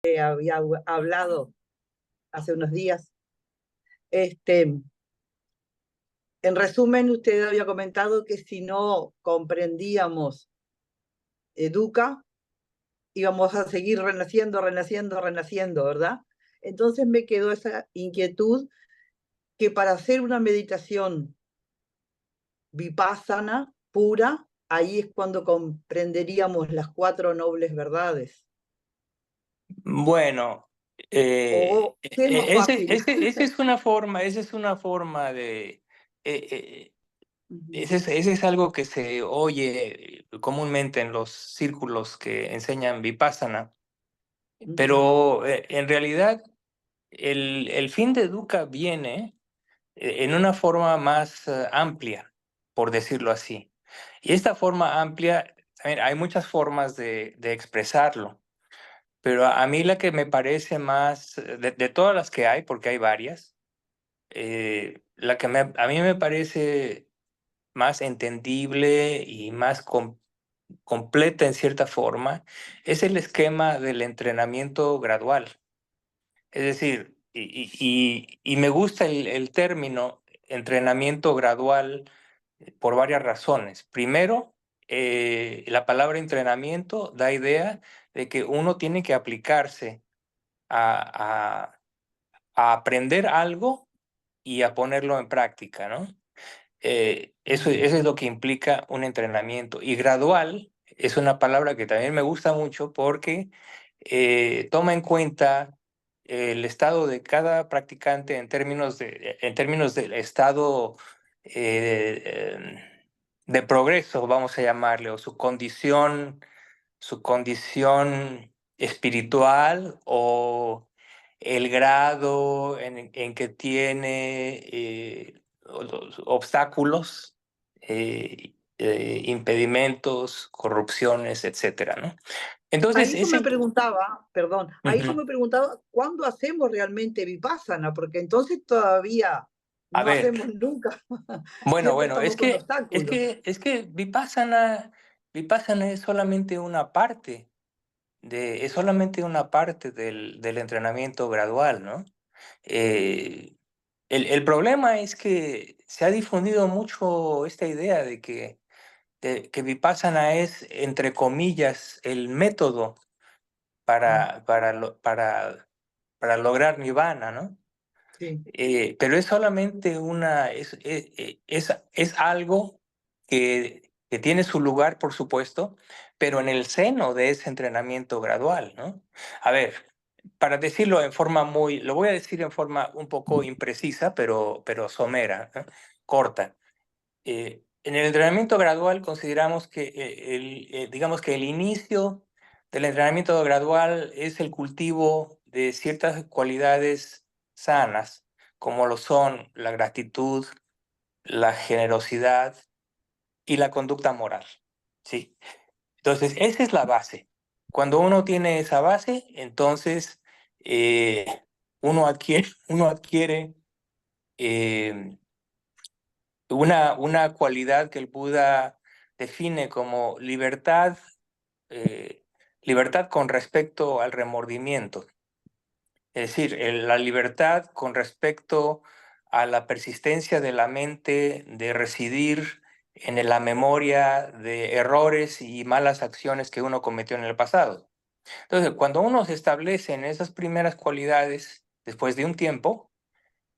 había hablado hace unos días. Este, en resumen, usted había comentado que si no comprendíamos Educa, íbamos a seguir renaciendo, renaciendo, renaciendo, ¿verdad? Entonces me quedó esa inquietud que para hacer una meditación vipassana pura, ahí es cuando comprenderíamos las cuatro nobles verdades. Bueno, O qué es más fácil. esa es una forma de, eh, eh, Ujú, ese es algo que se oye comúnmente en los círculos que enseñan Vipassana, ujú, pero en realidad el fin de Dukkha viene en una forma más amplia, por decirlo así. Y esta forma amplia, también hay muchas formas de expresarlo. Pero a mí la que me parece más, de todas las que hay, porque hay varias, a mí me parece más entendible y más completa en cierta forma, es el esquema del entrenamiento gradual. Es decir, y me gusta el término entrenamiento gradual por varias razones. Primero, la palabra entrenamiento da idea de que uno tiene que aplicarse a, a aprender algo y a ponerlo en práctica, ¿no? ujú. Eso es lo que implica un entrenamiento. Y gradual es una palabra que también me gusta mucho porque toma en cuenta el estado de cada practicante en términos del estado de progreso, vamos a llamarle, o su condición espiritual o el grado en que tiene los obstáculos, impedimentos, corrupciones, etcétera, ¿no? Entonces, Ahí yo me ese... preguntaba, perdón, ahí yo Ujú. me preguntaba, ¿cuándo hacemos realmente vipassana? Porque entonces todavía A no ver, hacemos nunca. Siempre bueno, estamos con obstáculos. es que Vipassana es solamente una parte es solamente una parte del entrenamiento gradual, ¿no? Eh, el problema es que se ha difundido mucho esta idea de que Vipassana es, entre comillas, el método Mm, para lograr nirvana, ¿no? sí. Pero es solamente es algo que tiene su lugar, por supuesto, pero en el seno de ese entrenamiento gradual, ¿no? A ver, para decirlo en forma lo voy a decir en forma un poco imprecisa, pero somera, ¿no? Corta. En el entrenamiento gradual consideramos que digamos que el inicio del entrenamiento gradual es el cultivo de ciertas cualidades sanas, como lo son la gratitud, la generosidad y la conducta moral. Sí. Entonces, esa es la base. Cuando uno tiene esa base, entonces eh, uno adquiere eh, una cualidad que el Buda define como libertad, eh, libertad con respecto al remordimiento. Es decir, la libertad con respecto a la persistencia de la mente de residir en la memoria de errores y malas acciones que uno cometió en el pasado. Entonces, cuando uno se establece en esas primeras cualidades después de un tiempo,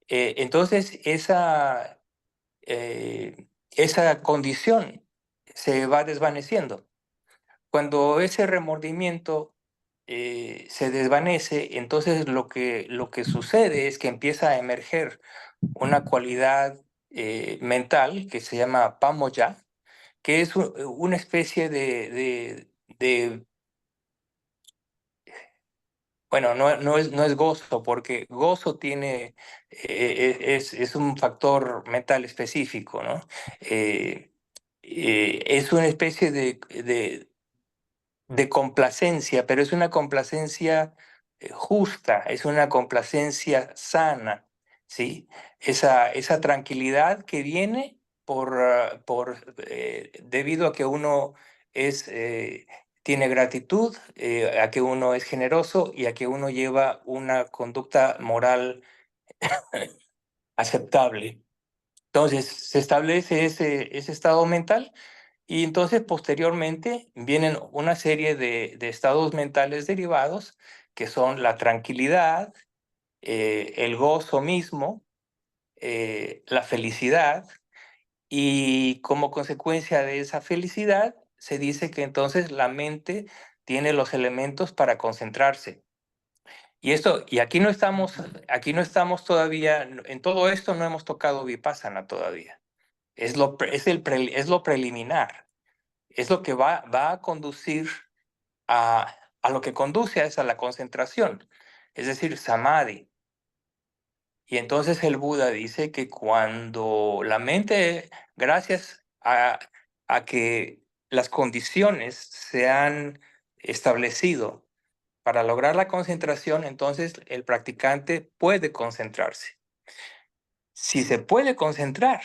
entonces esa condición se va desvaneciendo. Cuando ese remordimiento se desvanece, entonces lo que sucede es que empieza a emerger una cualidad mental que se llama pamoya, que es una especie de bueno, no es gozo, porque gozo tiene, es un factor mental específico, ¿no? Es una especie de complacencia, pero es una complacencia justa, es una complacencia sana, ¿sí? Esa tranquilidad que viene debido a que uno es tiene gratitud, a que uno es generoso y a que uno lleva una conducta moral aceptable. Entonces se establece ese estado mental y entonces posteriormente vienen una serie de estados mentales derivados que son la tranquilidad, el gozo mismo, la felicidad, y como consecuencia de esa felicidad se dice que entonces la mente tiene los elementos para concentrarse. Y aquí no estamos todavía, en todo esto no hemos tocado Vipassana todavía. Es lo preliminar, es lo que va a conducir a lo que conduce a la concentración, es decir, Samadhi. Y entonces el Buda dice que cuando la mente, gracias a que las condiciones se han establecido para lograr la concentración, entonces el practicante puede concentrarse. Si se puede concentrar,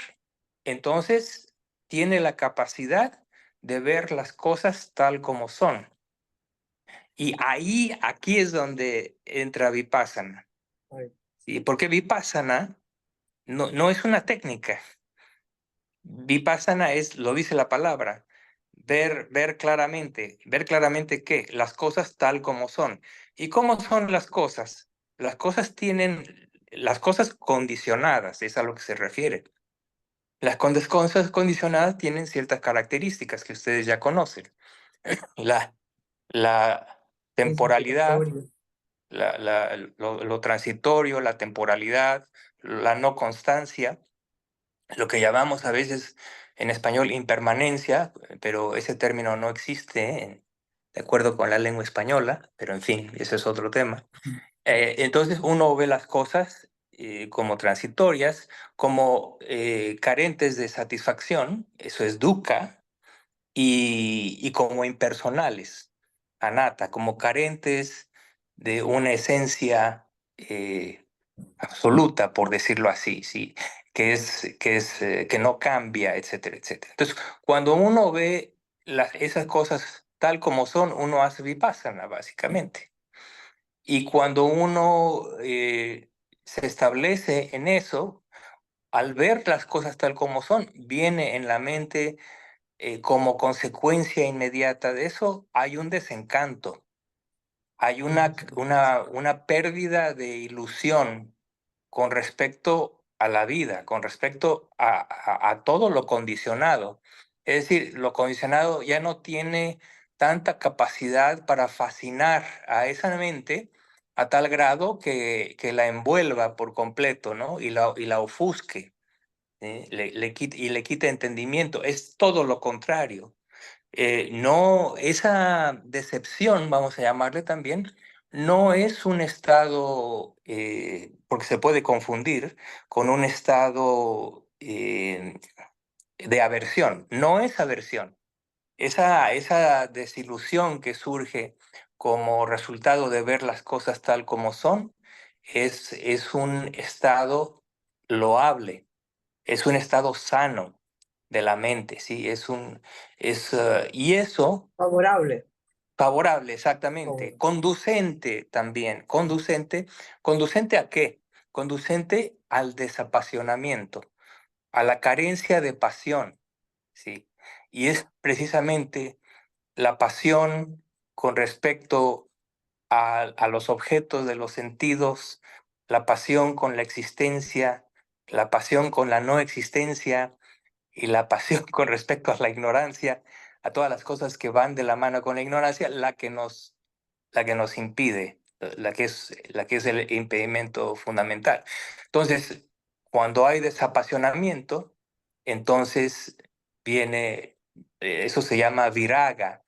entonces tiene la capacidad de ver las cosas tal como son. Y aquí es donde entra Vipassana. Ay, ¿Sí? Porque Vipassana no es una técnica. Vipassana es, lo dice la palabra, ver claramente qué, las cosas tal como son. ¿Y cómo son las cosas? Las cosas condicionadas, es a lo que se refiere. Cosas condicionadas tienen ciertas características que ustedes ya conocen. La, la es temporalidad, obligatorio. lo transitorio, la temporalidad, la no constancia, lo que llamamos a veces en español impermanencia, pero ese término no existe de acuerdo con la lengua española, pero en fin, ese es otro tema. Entonces uno ve las cosas como transitorias, como carentes de satisfacción, eso es dukkha, y como impersonales, anatta, como carentes de una esencia absoluta, por decirlo así, ¿sí? Que no cambia, etcétera, etcétera. Entonces, cuando uno ve esas cosas tal como son, uno hace vipassana, básicamente. Y cuando uno se establece en eso, al ver las cosas tal como son, viene en la mente como consecuencia inmediata de eso, hay un desencanto, hay una pérdida de ilusión con respecto a la vida, con respecto a todo lo condicionado. Es decir, lo condicionado ya no tiene tanta capacidad para fascinar a esa mente a tal grado que la envuelva por completo, ¿no? Y la ofusque, ¿sí? Le quite entendimiento. Es todo lo contrario. No, esa decepción, vamos a llamarle también, no es un estado, porque se puede confundir con un estado de aversión. No es aversión. Esa desilusión que surge como resultado de ver las cosas tal como son es un estado loable, es un estado sano de la mente, ¿sí? Y eso, Favorable. favorable, exactamente, Favorable. conducente también, ¿conducente a qué? Conducente al desapasionamiento, a la carencia de pasión, ¿sí? Y es precisamente la pasión con respecto a los objetos de los sentidos, la pasión con la existencia, la pasión con la no existencia, y la pasión con respecto a la ignorancia, a todas las cosas que van de la mano con la ignorancia, la que nos impide, la que es el impedimento fundamental. Entonces, cuando hay desapasionamiento, entonces viene, eso se llama viraga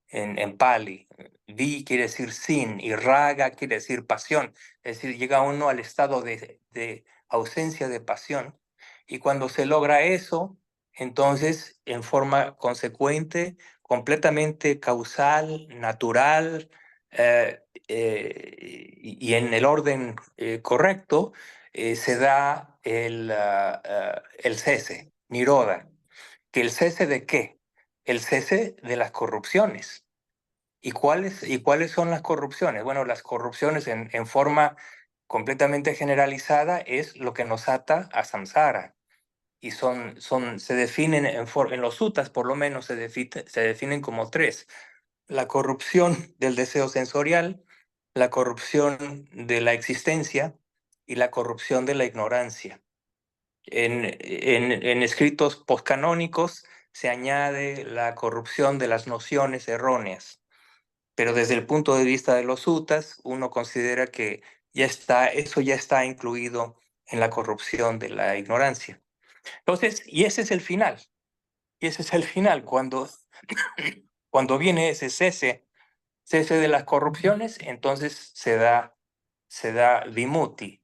en Pali. Vi quiere decir sin y raga quiere decir pasión. Es decir, llega uno al estado de ausencia de pasión. Y cuando se logra eso, entonces, en forma consecuente, completamente causal, natural, y en el orden correcto, se da el cese, niroda. ¿Que el cese de qué? El cese de las corrupciones. y cuáles son las corrupciones? Bueno, las corrupciones en forma completamente generalizada es lo que nos ata a samsara. Y se definen en los suttas, por lo menos se definen como tres: la corrupción del deseo sensorial, la corrupción de la existencia y la corrupción de la ignorancia. En escritos postcanónicos se añade la corrupción de las nociones erróneas, pero desde el punto de vista de los suttas, uno considera que eso ya está incluido en la corrupción de la ignorancia. Entonces, y ese es el final. Y ese es el final, cuando viene ese cese de las corrupciones, entonces se da vimutti,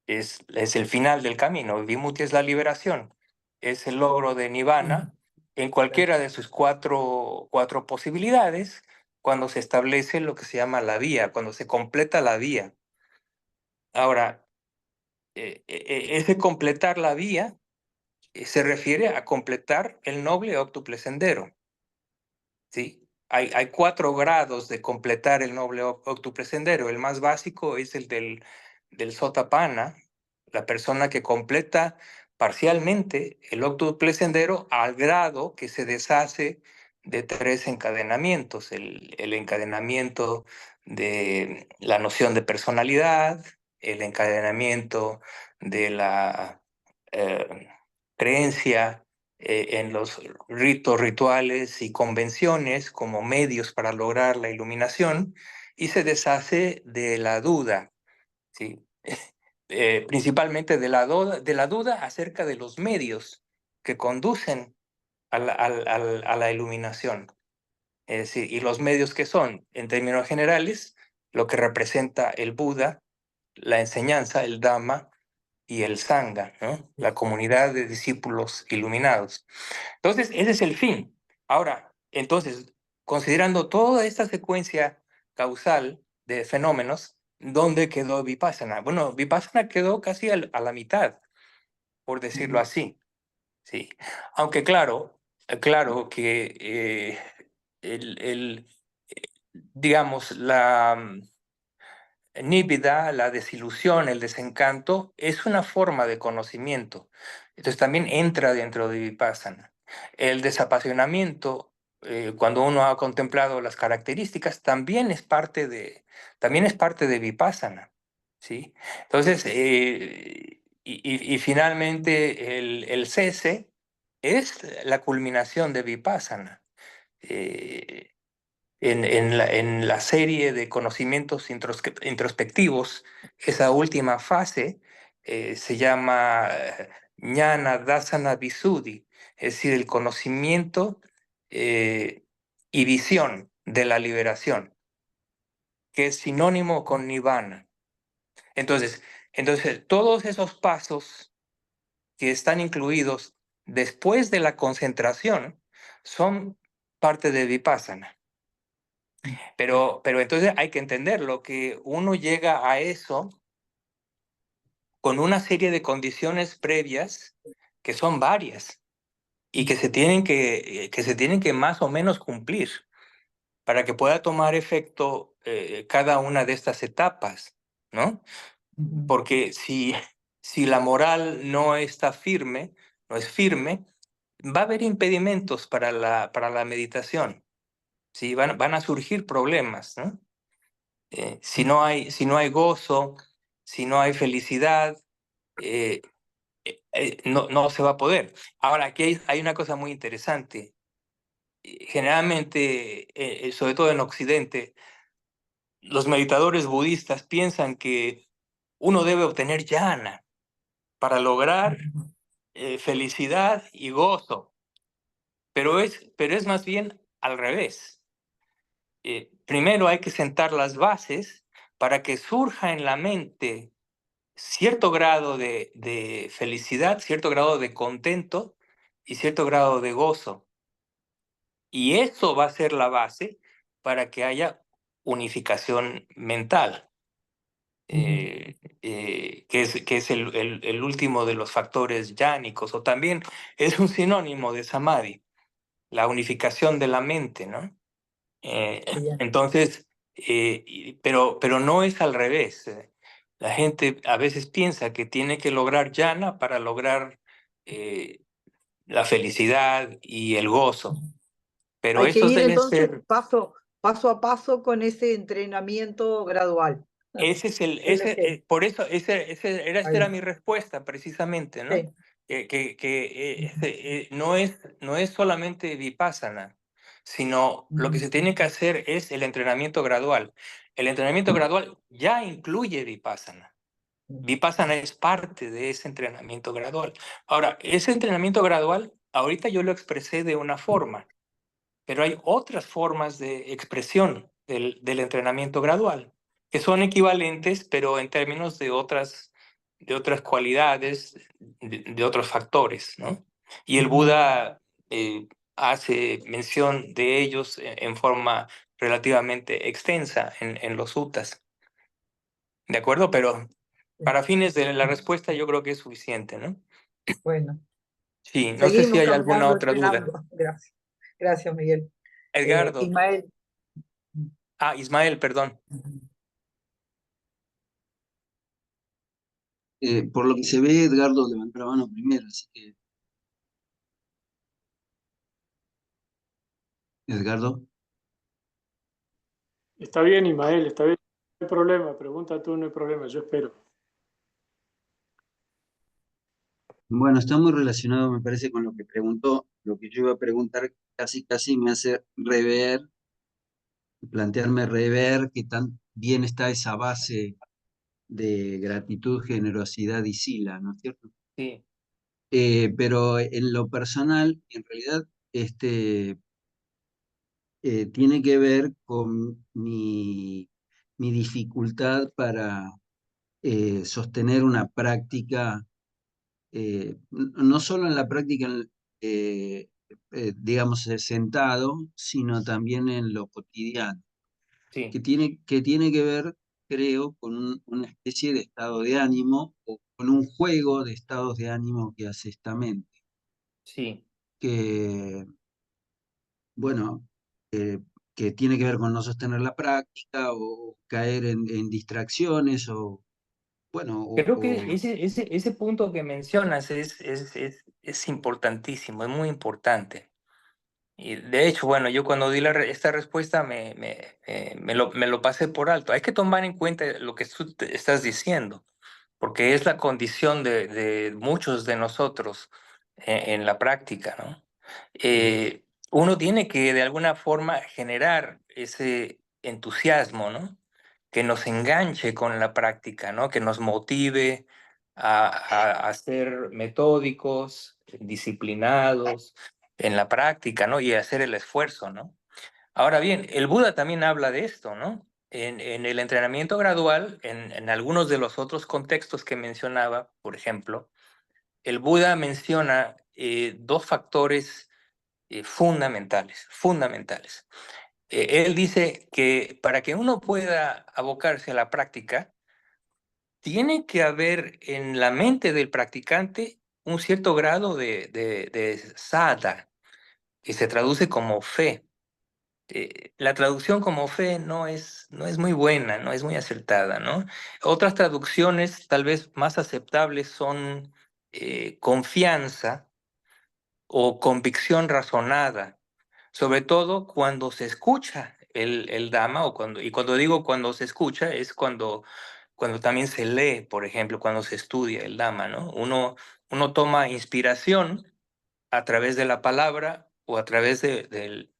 es el final del camino. Vimutti es la liberación, es el logro de nirvana en cualquiera de sus cuatro posibilidades, cuando se establece lo que se llama la vía, cuando se completa la vía. Ahora, ese completar la vía se refiere a completar el noble óctuple sendero. ¿Sí? Hay 4 grados de completar el noble óctuple sendero. El más básico es el del Sotapanna, la persona que completa parcialmente el óctuple sendero al grado que se deshace de 3 encadenamientos: el encadenamiento de la noción de personalidad, el encadenamiento de la eh, creencia en los ritos, rituales y convenciones como medios para lograr la iluminación, y se deshace de la duda, ¿sí? Principalmente de la duda acerca de los medios que conducen a la iluminación. Es decir, y los medios que son, en términos generales, lo que representa el Buda, la enseñanza, el Dhamma y el Sangha, ¿no? La comunidad de discípulos iluminados. Entonces, ese es el fin. Ahora, entonces, considerando toda esta secuencia causal de fenómenos, ¿dónde quedó Vipassana? Bueno, Vipassana quedó casi a la mitad, por decirlo así. Sí. Aunque claro que digamos, nívida, la desilusión, el desencanto, es una forma de conocimiento. Entonces también entra dentro de Vipassana. El desapasionamiento, cuando uno ha contemplado las características, también es parte de Vipassana, ¿sí? Entonces, y finalmente el cese es la culminación de Vipassana. Eh, en la serie de conocimientos introspectivos, esa última fase se llama Jnana Dasana Visuddhi, es decir, el conocimiento eh, y visión de la liberación, que es sinónimo con Nibbana. Entonces, todos esos pasos que están incluidos después de la concentración son parte de Vipassana. Pero entonces hay que entenderlo, que uno llega a eso con una serie de condiciones previas que son varias y que se tienen que más o menos cumplir para que pueda tomar efecto cada una de estas etapas, ¿no? Porque si la moral no está firme, no es firme, va a haber impedimentos para la meditación, ¿sí? Van a surgir problemas, ¿no? Si no hay gozo, si no hay felicidad, eh, no se va a poder. Ahora, aquí hay una cosa muy interesante. Generalmente, sobre todo en Occidente, los meditadores budistas piensan que uno debe obtener jhana para lograr felicidad y gozo, pero es más bien al revés. Primero hay que sentar las bases para que surja en la mente cierto grado de felicidad, cierto grado de contento y cierto grado de gozo. Y eso va a ser la base para que haya unificación mental, que es el último de los factores yánicos, o también es un sinónimo de samadhi, la unificación de la mente, ¿no? Bien. Entonces, pero no es al revés. La gente a veces piensa que tiene que lograr jhana para lograr eh, la felicidad y el gozo, pero Hay que eso ir debe entonces ser, paso a paso con ese entrenamiento gradual. ese es Tiene que, por eso, esa era ahí, mi respuesta precisamente, ¿no? sí. No es solamente vipassana, sino lo que se tiene que hacer es el entrenamiento gradual. El entrenamiento gradual ya incluye vipassana. Vipassana es parte de ese entrenamiento gradual. Ahora, ese entrenamiento gradual, ahorita yo lo expresé de una forma, pero hay otras formas de expresión del entrenamiento gradual, que son equivalentes, pero en términos de otras cualidades, de otros factores, ¿no? Y el Buda hace mención de ellos en forma relativamente extensa en los suttas, ¿de acuerdo? Pero para fines de la respuesta yo creo que es suficiente, ¿no? Bueno, Sí, no sé si seguimos hay alguna caminando, otra duda. entrenando. Gracias. Gracias, Miguel. Edgardo. Ismael. Ah, Ismael, perdón. Por lo que se ve, Edgardo levantó la mano primero, así que, Edgardo. Está bien, Ismael, está bien. No hay problema, pregunta tú, no hay problema, yo espero. Bueno, está muy relacionado, me parece, con lo que preguntó. Lo que yo iba a preguntar casi me hace plantearme rever qué tan bien está esa base de gratitud, generosidad y sila, ¿no es cierto? Sí, Pero en lo personal, en realidad, tiene que ver con mi dificultad para sostener una práctica, no solo en la práctica, digamos, sentado, sino también en lo cotidiano, sí, que tiene que ver, creo, con una especie de estado de ánimo o con un juego de estados de ánimo que hace esta mente, sí. que, bueno, que tiene que ver con no sostener la práctica o caer en distracciones o, bueno, Creo que ese punto que mencionas es importantísimo, es muy importante. Y de hecho, bueno, yo cuando di esta respuesta me lo pasé por alto. Hay que tomar en cuenta lo que tú estás diciendo, porque es la condición de muchos de nosotros en la práctica, ¿no? Uno tiene que de alguna forma generar ese entusiasmo, ¿no? Que nos enganche con la práctica, ¿no? Que nos motive a ser metódicos, disciplinados en la práctica, ¿no? Y hacer el esfuerzo, ¿no? Ahora bien, el Buda también habla de esto, ¿no? En el entrenamiento gradual, en algunos de los otros contextos que mencionaba, por ejemplo, el Buda menciona dos factores fundamentales. Él dice que para que uno pueda abocarse a la práctica, tiene que haber en la mente del practicante un cierto grado de sadha, que se traduce como fe. La traducción como fe no es muy buena, no es muy acertada, ¿no? Otras traducciones tal vez más aceptables son confianza o convicción razonada, sobre todo cuando se escucha el Dhamma, y cuando digo cuando se escucha es cuando también se lee, por ejemplo, cuando se estudia el Dhamma, ¿no? Uno toma inspiración a través de la palabra o a través del-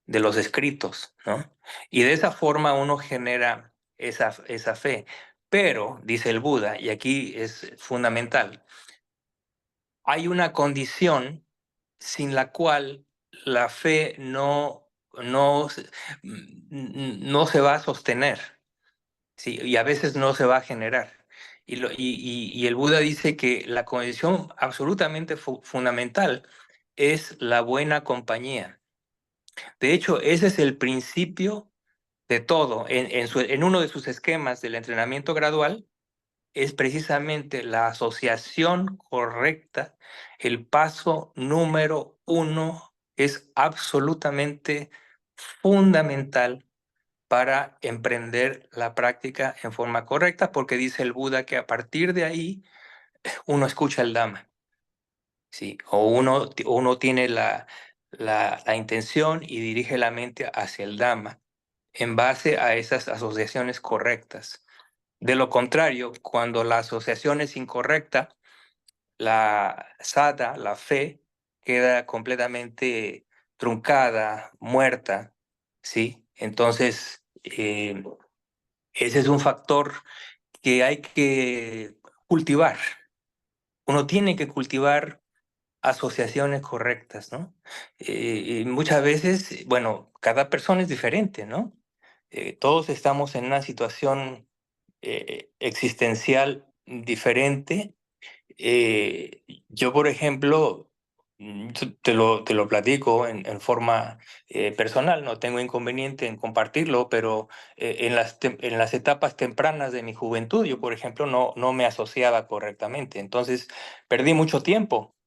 de los escritos, ¿no? Y de esa forma uno genera esa fe. Pero, dice el Buda, y aquí es fundamental, hay una condición sin la cual la fe no se va a sostener, ¿sí? Y a veces no se va a generar. Y el Buda dice que la condición absolutamente fundamental es la buena compañía. De hecho, ese es el principio de todo. En uno de sus esquemas del entrenamiento gradual, es precisamente la asociación correcta. El paso número uno es absolutamente fundamental para emprender la práctica en forma correcta, porque dice el Buda que a partir de ahí uno escucha el Dhamma, ¿sí? O uno tiene la intención y dirige la mente hacia el Dhamma en base a esas asociaciones correctas. De lo contrario, cuando la asociación es incorrecta, la sada, la fe, queda completamente truncada, muerta, ¿sí? Entonces, ese es un factor que hay que cultivar. Uno tiene que cultivar asociaciones correctas, ¿no? Y muchas veces, bueno, cada persona es diferente, ¿no? Todos estamos en una situación existencial diferente. Yo, por ejemplo, te lo platico en forma personal, no tengo inconveniente en compartirlo, pero en las etapas tempranas de mi juventud, yo, por ejemplo, no me asociaba correctamente. Entonces, perdí mucho tiempo,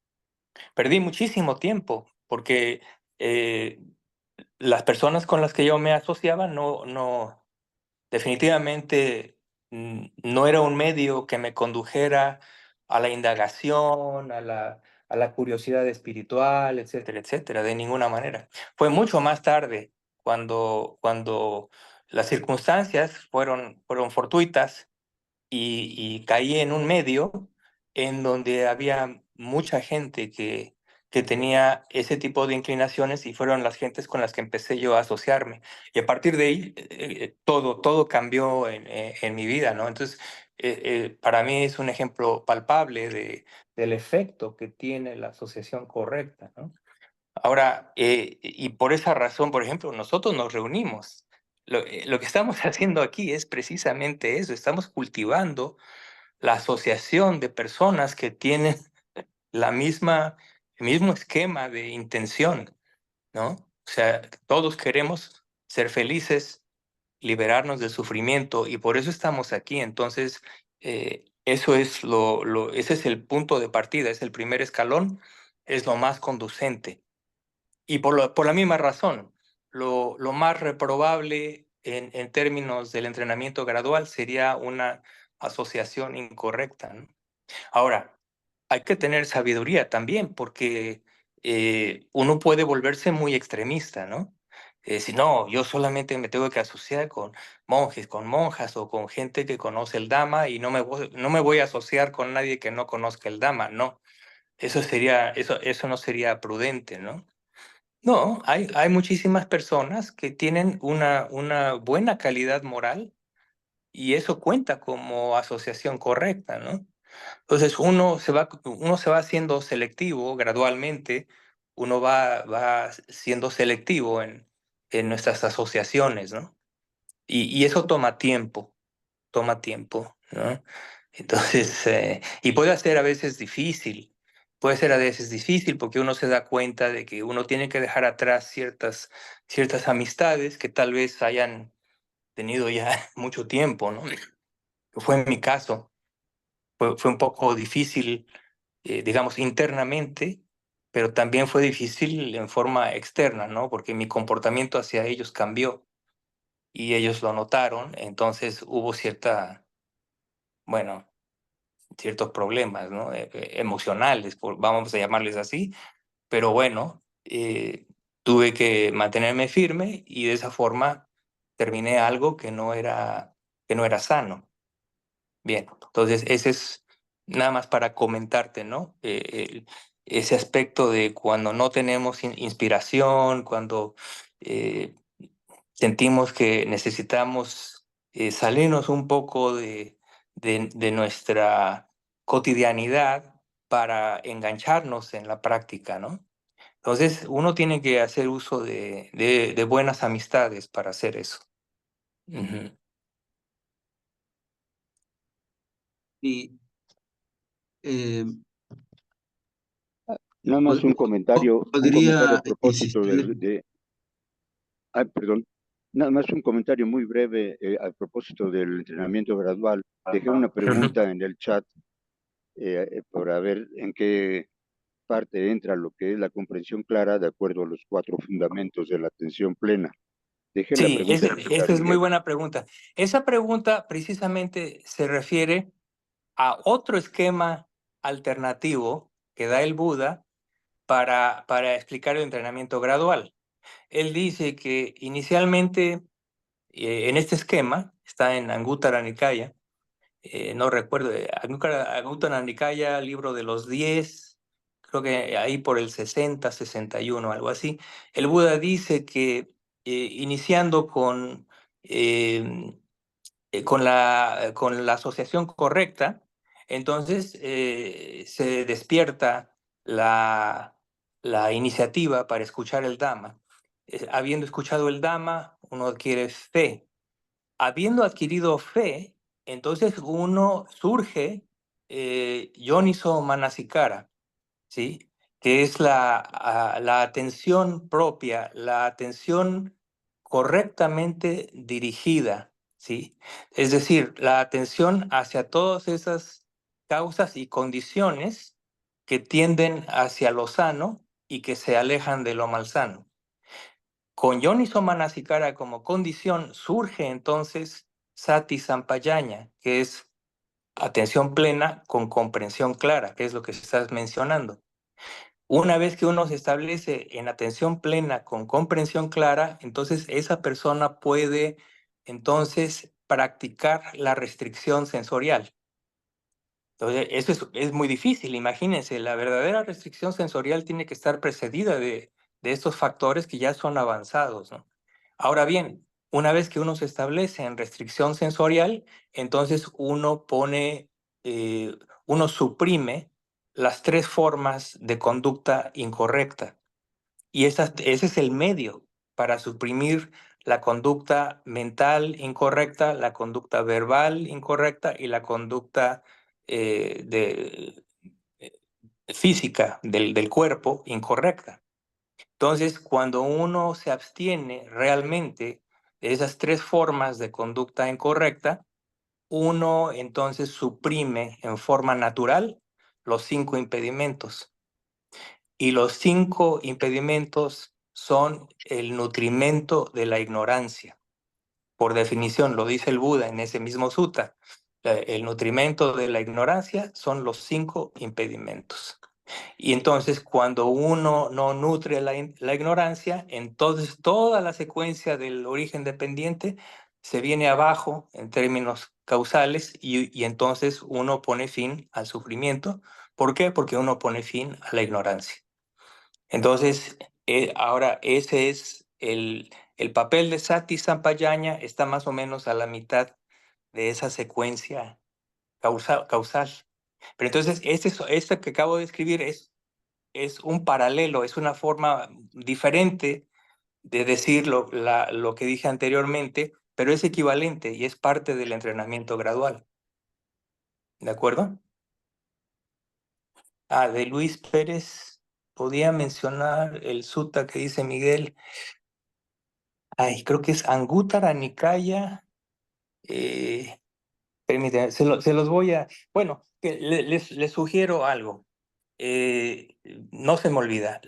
perdí muchísimo tiempo, porque eh, las personas con las que yo me asociaba definitivamente no era un medio que me condujera a la indagación, a la curiosidad espiritual, etcétera, etcétera, de ninguna manera. Fue mucho más tarde cuando las circunstancias fueron fortuitas y caí en un medio en donde había mucha gente que tenía ese tipo de inclinaciones y fueron las gentes con las que empecé yo a asociarme. Y a partir de ahí, todo cambió en mi vida, ¿no? Entonces, para mí es un ejemplo palpable del efecto que tiene la asociación correcta, ¿no? Ahora, y por esa razón, por ejemplo, nosotros nos reunimos. Lo que estamos haciendo aquí es precisamente eso, estamos cultivando la asociación de personas que tienen el mismo esquema de intención, ¿no? O sea, todos queremos ser felices, liberarnos del sufrimiento y por eso estamos aquí. Entonces, ese es el punto de partida, es el primer escalón, es lo más conducente. Y por la misma razón, lo más reprobable en términos del entrenamiento gradual sería una asociación incorrecta, ¿no? Ahora, hay que tener sabiduría también, porque uno puede volverse muy extremista, ¿no? Si no, yo solamente me tengo que asociar con monjes, con monjas o con gente que conoce el Dhamma y no me voy a asociar con nadie que no conozca el Dhamma, no. Eso no sería prudente, ¿no? No, hay muchísimas personas que tienen una buena calidad moral y eso cuenta como asociación correcta, ¿no? Entonces uno se va haciendo selectivo gradualmente, uno va siendo selectivo en nuestras asociaciones, ¿no? Y eso toma tiempo, ¿no? Entonces, y puede ser a veces difícil porque uno se da cuenta de que uno tiene que dejar atrás ciertas amistades que tal vez hayan tenido ya mucho tiempo, ¿no? Fue en mi caso, fue un poco difícil, digamos, internamente, pero también fue difícil en forma externa, ¿no? Porque mi comportamiento hacia ellos cambió y ellos lo notaron, entonces hubo bueno, ciertos problemas, ¿no? Emocionales, vamos a llamarles así, pero bueno, tuve que mantenerme firme y de esa forma terminé algo que no era sano. Bien, entonces ese es nada más para comentarte, ¿no? Ese aspecto de cuando no tenemos inspiración, cuando eh, sentimos que necesitamos salirnos un poco de nuestra cotidianidad para engancharnos en la práctica, ¿no? Entonces, uno tiene que hacer uso de buenas amistades para hacer eso. Ujú. Y Nada más un comentario podría a propósito insistir. perdón, nada más un comentario muy breve a propósito del entrenamiento gradual. Dejé una pregunta en el chat para ver en qué parte entra lo que es la comprensión clara de acuerdo a los 4 fundamentos de la atención plena. Dejé la Sí, pregunta en esa es muy Miguel. buena pregunta. Esa pregunta precisamente se refiere a otro esquema alternativo que da el Buda para explicar el entrenamiento gradual. Él dice que inicialmente en este esquema, está en Anguttara Nikaya, no recuerdo, Anguttara Nikaya, libro de los 10, creo que ahí por el 60, 61, algo así. El Buda dice que iniciando con la asociación correcta, entonces se despierta la iniciativa para escuchar el Dhamma. Habiendo escuchado el Dhamma, uno adquiere fe. Habiendo adquirido fe, entonces uno surge yoniso manasikara, ¿sí? Que es la atención propia, la atención correctamente dirigida, ¿sí? Es decir, la atención hacia todas esas causas y condiciones que tienden hacia lo sano y que se alejan de lo malsano. Con Yoniso Manasikara como condición surge entonces Sati Sampayana, que es atención plena con comprensión clara, que es lo que estás mencionando. Una vez que uno se establece en atención plena con comprensión clara, entonces esa persona puede entonces practicar la restricción sensorial. Entonces, eso es muy difícil, imagínense, la verdadera restricción sensorial tiene que estar precedida de estos factores que ya son avanzados, ¿no? Ahora bien, una vez que uno se establece en restricción sensorial, entonces uno suprime las 3 formas de conducta incorrecta. Y ese es el medio para suprimir la conducta mental incorrecta, la conducta verbal incorrecta y la conducta física del cuerpo incorrecta. Entonces, cuando uno se abstiene realmente de esas 3 formas de conducta incorrecta, uno entonces suprime en forma natural los 5 impedimentos. Y los 5 impedimentos son el nutrimento de la ignorancia. Por definición, lo dice el Buda en ese mismo sutta. El nutrimento de la ignorancia son los 5 impedimentos. Y entonces, cuando uno no nutre la ignorancia, entonces toda la secuencia del origen dependiente se viene abajo en términos causales y entonces uno pone fin al sufrimiento. ¿Por qué? Porque uno pone fin a la ignorancia. Entonces, ahora ese es el papel de Sati Sampayana, está más o menos a la mitad de esa secuencia causal. Pero entonces, este que acabo de escribir es un paralelo, es una forma diferente de decir lo que dije anteriormente, pero es equivalente y es parte del entrenamiento gradual. ¿De acuerdo? De Luis Pérez, podía mencionar el sutta que dice Miguel. Creo que es Anguttara Nikaya. Permítanme, se los voy a... Bueno, les sugiero algo. No se me olvida.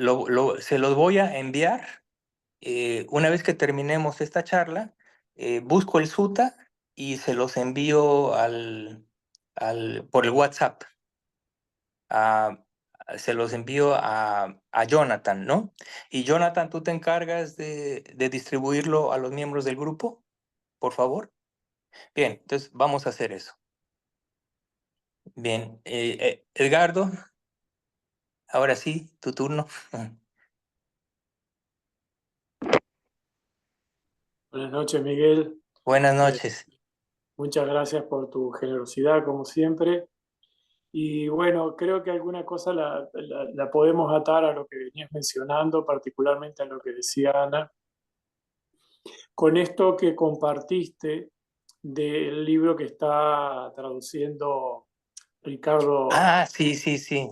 Se los voy a enviar. Una vez que terminemos esta charla, busco el sutta y se los envío por el WhatsApp. Se los envío a Jonathan, ¿no? Y Jonathan, ¿tú te encargas de distribuirlo a los miembros del grupo, por favor? Bien, entonces vamos a hacer eso. Bien, Edgardo, ahora sí, tu turno. Buenas noches, Miguel. Buenas noches. Muchas gracias por tu generosidad, como siempre. Y bueno, creo que alguna cosa la podemos atar a lo que venías mencionando, particularmente a lo que decía Ana, con esto que compartiste del libro que está traduciendo Ricardo. Sí, sí, sí.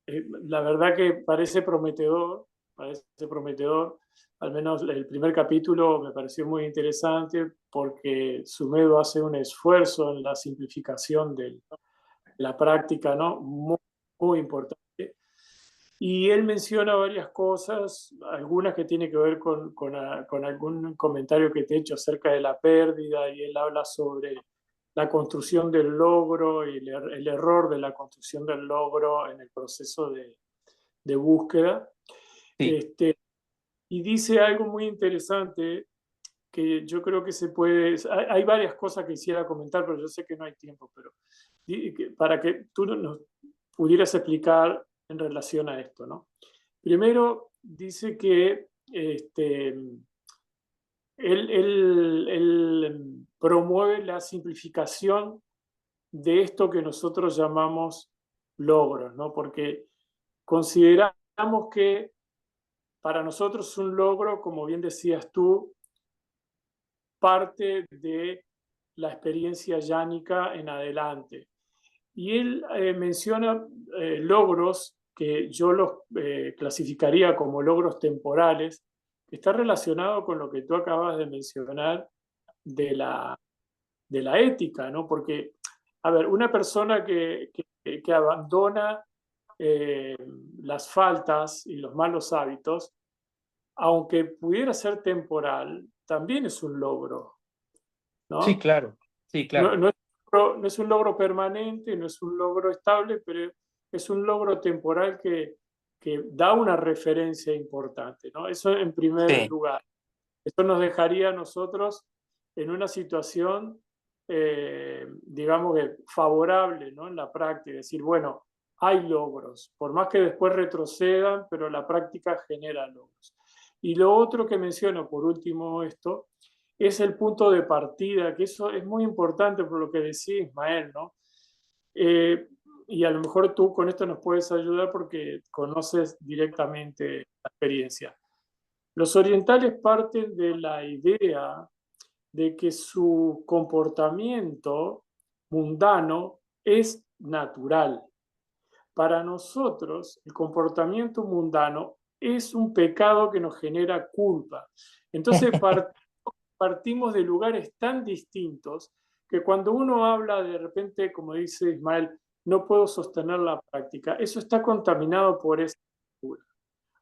La verdad que parece prometedor, al menos el primer capítulo me pareció muy interesante porque Sumedo hace un esfuerzo en la simplificación de la práctica, ¿no? Muy, muy importante. Y él menciona varias cosas, algunas que tienen que ver con algún comentario que te he hecho acerca de la pérdida, y él habla sobre la construcción del logro y el error de la construcción del logro en el proceso de búsqueda. Sí, Y dice algo muy interesante que yo creo que se puede, hay varias cosas que quisiera comentar, pero yo sé que no hay tiempo, pero para que tú nos pudieras explicar en relación a esto, ¿no? Primero, dice que él promueve la simplificación de esto que nosotros llamamos logros, ¿no? Porque consideramos que para nosotros un logro, como bien decías tú, parte de la experiencia yánica en adelante. Y él menciona logros que yo los clasificaría como logros temporales, que está relacionado con lo que tú acabas de mencionar de la ética, ¿no? Porque, a ver, una persona que abandona eh, las faltas y los malos hábitos, aunque pudiera ser temporal, también es un logro, sí, ¿no? claro, sí, No, claro. no es un logro permanente, no es un logro estable, pero es un logro temporal que da una referencia importante, ¿no? Eso en primer Sí, lugar. Esto nos dejaría a nosotros en una situación, digamos que favorable, ¿no? En la práctica, decir, bueno, hay logros, por más que después retrocedan, pero la práctica genera logros. Y lo otro que menciono, por último, esto, es el punto de partida, que eso es muy importante por lo que decía Ismael, ¿no? Eh, y a lo mejor tú con esto nos puedes ayudar porque conoces directamente la experiencia. Los orientales parten de la idea de que su comportamiento mundano es natural. Para nosotros, el comportamiento mundano es un pecado que nos genera culpa. Entonces, partimos de lugares tan distintos que cuando uno habla de repente, como dice Ismael, no puedo sostener la práctica, eso está contaminado por esa cultura,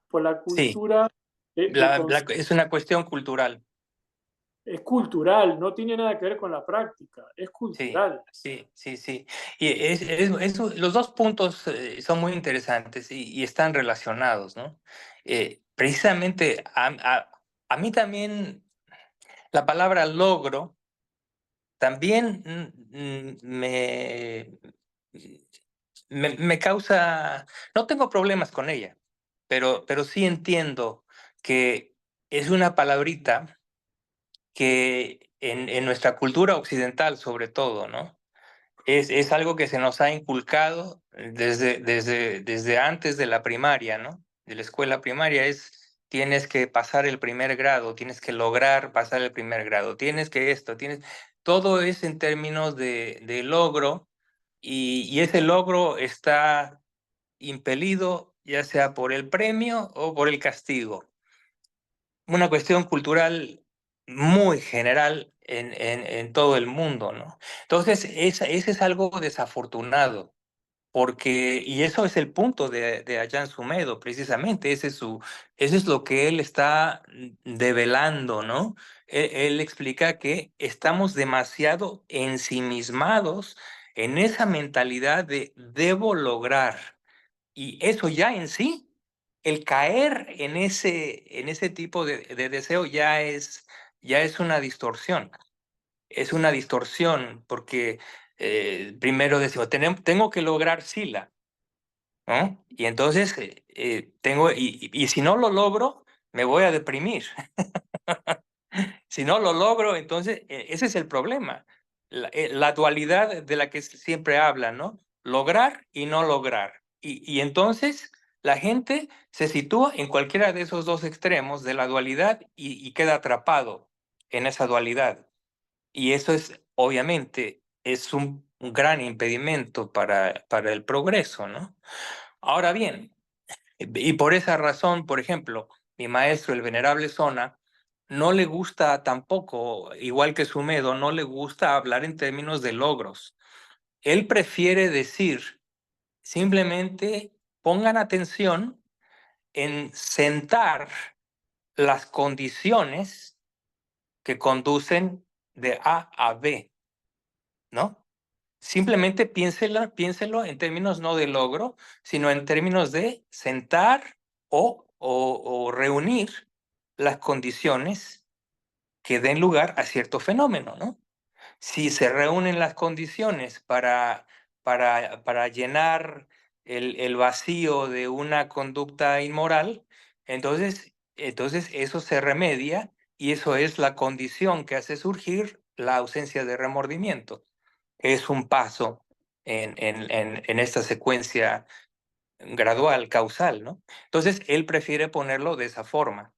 por la sí. cultura de Es una cuestión cultural. es cultural, no tiene nada que ver con la práctica, es Sí, cultural. sí, sí, sí. Y los dos puntos son muy interesantes y están relacionados, ¿no? Precisamente a mí también la palabra logro también me causa, no tengo problemas con ella, pero sí entiendo que es una palabrita que en nuestra cultura occidental sobre todo, ¿no? Es algo que se nos ha inculcado desde antes de la primaria, ¿no? De la escuela primaria tienes que pasar el primer grado, tienes que lograr pasar el primer grado, tienes que esto, todo es en términos de logro y ese logro está impelido ya sea por el premio o por el castigo. Una cuestión cultural muy general en todo el mundo, ¿no? Entonces, ese es algo desafortunado, porque, y eso es el punto de Allan Sumedo, precisamente, ese es lo que él está develando, ¿no? Él explica que estamos demasiado ensimismados en esa mentalidad de debo lograr, y eso ya en sí, el caer en ese tipo de deseo ya es una distorsión. Es una distorsión porque primero decimos, tengo que lograr Sila, ¿no? Y entonces y si no lo logro, me voy a deprimir. Si no lo logro, entonces ese es el problema. La dualidad de la que siempre habla, ¿no? Lograr y no lograr. Y entonces la gente se sitúa en cualquiera de esos dos extremos de la dualidad y queda atrapado en esa dualidad. Y eso es, obviamente, es un gran impedimento para el progreso, ¿no? Ahora bien, y por esa razón, por ejemplo, mi maestro, el venerable Sona, no le gusta tampoco, igual que Sumedo, no le gusta hablar en términos de logros. Él prefiere decir simplemente pongan atención en sentar las condiciones que conducen de A a B, ¿no? Simplemente piénselo en términos no de logro, sino en términos de sentar o reunir las condiciones que den lugar a cierto fenómeno, ¿no? Si se reúnen las condiciones para llenar el vacío de una conducta inmoral, entonces eso se remedia y eso es la condición que hace surgir la ausencia de remordimiento. Es un paso en esta secuencia gradual, causal, ¿no? Entonces, él prefiere ponerlo de esa forma.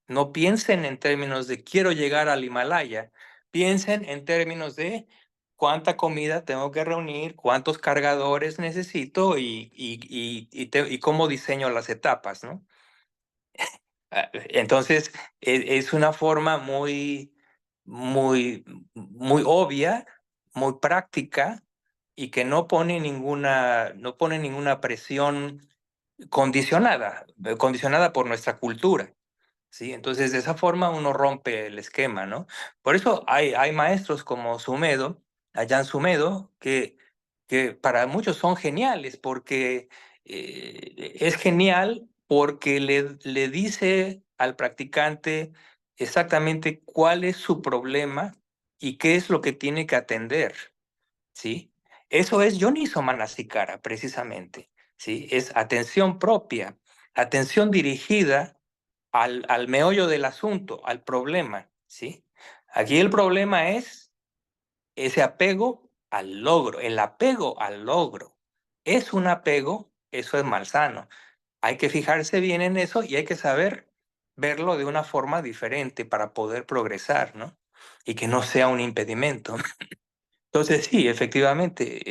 No piensen en términos de quiero llegar al Himalaya, piensen en términos de cuánta comida tengo que reunir, cuántos cargadores necesito y cómo diseño las etapas, ¿no? Entonces, es una forma muy obvia, muy práctica y que no pone ninguna presión condicionada por nuestra cultura. ¿Sí? Entonces, de esa forma uno rompe el esquema, ¿no? Por eso hay maestros como Sumedo, Ayaan Sumedo, que para muchos son geniales, porque es genial porque le dice al practicante exactamente cuál es su problema y qué es lo que tiene que atender, ¿sí? Eso es Yoniso Manasikara, precisamente, ¿sí? Es atención propia, atención dirigida al meollo del asunto, al problema, ¿sí? Aquí el problema es ese apego al logro, el apego al logro. Es un apego, eso es malsano. Hay que fijarse bien en eso y hay que saber verlo de una forma diferente para poder progresar, ¿no? Y que no sea un impedimento. Entonces, sí, efectivamente,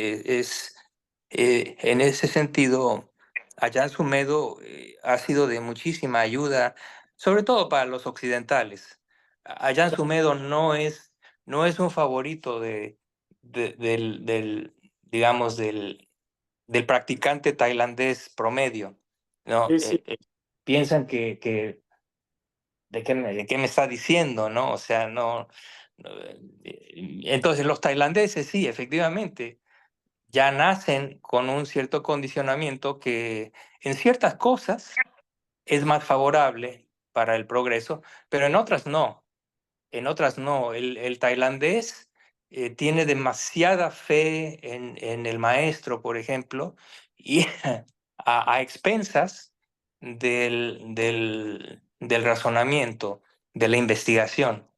en ese sentido, Ayaan Sumedo ha sido de muchísima ayuda, sobre todo para los occidentales. Ayaan Sumedo no es un favorito digamos, del practicante tailandés promedio, ¿no? Sí, sí. Piensan ¿de qué me está diciendo, no? O sea, entonces, los tailandeses, sí, efectivamente, ya nacen con un cierto condicionamiento que en ciertas cosas es más favorable para el progreso, pero en otras no. En otras no. El tailandés tiene demasiada fe en el maestro, por ejemplo, y a expensas del razonamiento, de la investigación.